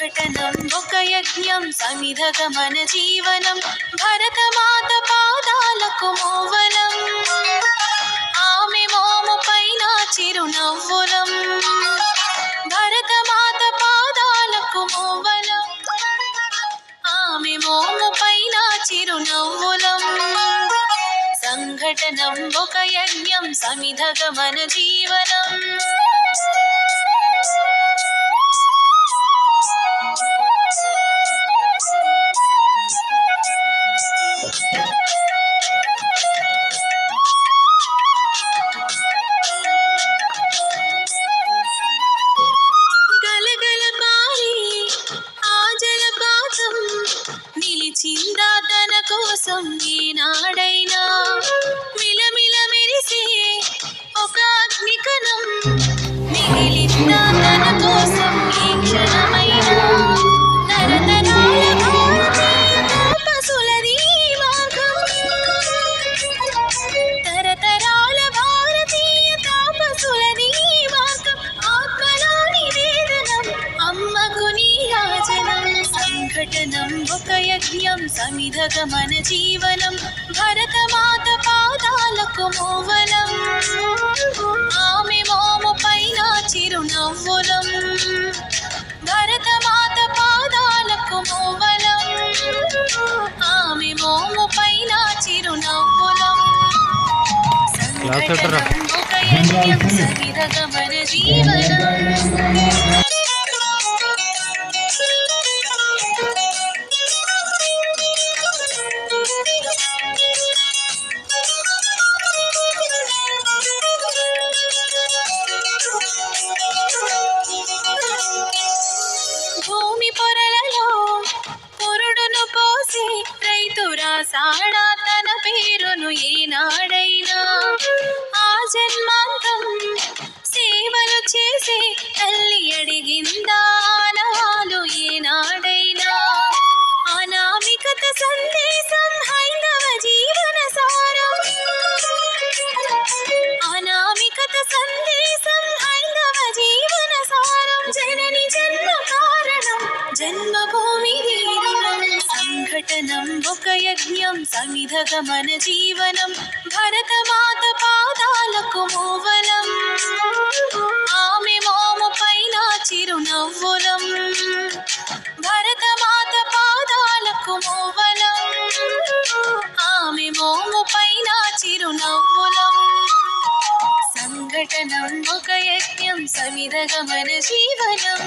సంఘటనం ఒక యజ్ఞం సమిధగమన జీవనం భరతమాత పాదాలకు మోవలం ఆమె మోము పైన చిరునవ్వులం భరతమాత పాదాలకు మోవలం ఆమె మోము పైన చిరునవ్వులం సంఘటనం ఒక యజ్ఞం సమిధగమన జీవనం గలగల పారి ఆ జలపాతం నిలిచిందా తన కోసం ఏనాడైనా మిలమిల మెరిసే ఒక అగ్నికణం మిగిలిందా తన కోసం ఏ క్షణమైనా తరతరాల భారతీయ తాపసులది మార్గం తరతరాల భారతీయ తాపసులది మార్గం ఆత్మలోని వేదనం అమ్మకు నీరాజనం సంఘటనం ఒక యజ్ఞం సమిధగమన జీవనం భరతమాత పాదాలకు మోవలం ఆమె మోము పైన చిరునవ్వులం భరతమాత పాదాలకు మోవలం ఆమె మోము పైన చిరునవ్వులం సంఘటనం ఒక యజ్ఞం సమిధగమన జీవనం భూమి పొరలలో పురుడును పోసి రైతు రాసాడా తన పేరును ఏనాడైనా ఆ జన్మాంతం సేవలు చేసి తల్లి అడిగిందా ఆనవాలు ఏనాడైనా అనామికత సందేశం హైందవ జీవన సారం అనామికత సందేశం హైందవ జీవన సారం జనని జన్మ కారణం జన్మభూమి దీనం సంఘటనం ఒక యజ్ఞం సమిధగమన జీవనం భరతమాత పాదాలకు మోవలం ఆమె మోము పైన చిరునవ్వులం భరతమాత పాదాలకు మోవలం ఆమె మోము పైన చిరునవ్వులం సంఘటనం ఒక యజ్ఞం సమిధగమన జీవనం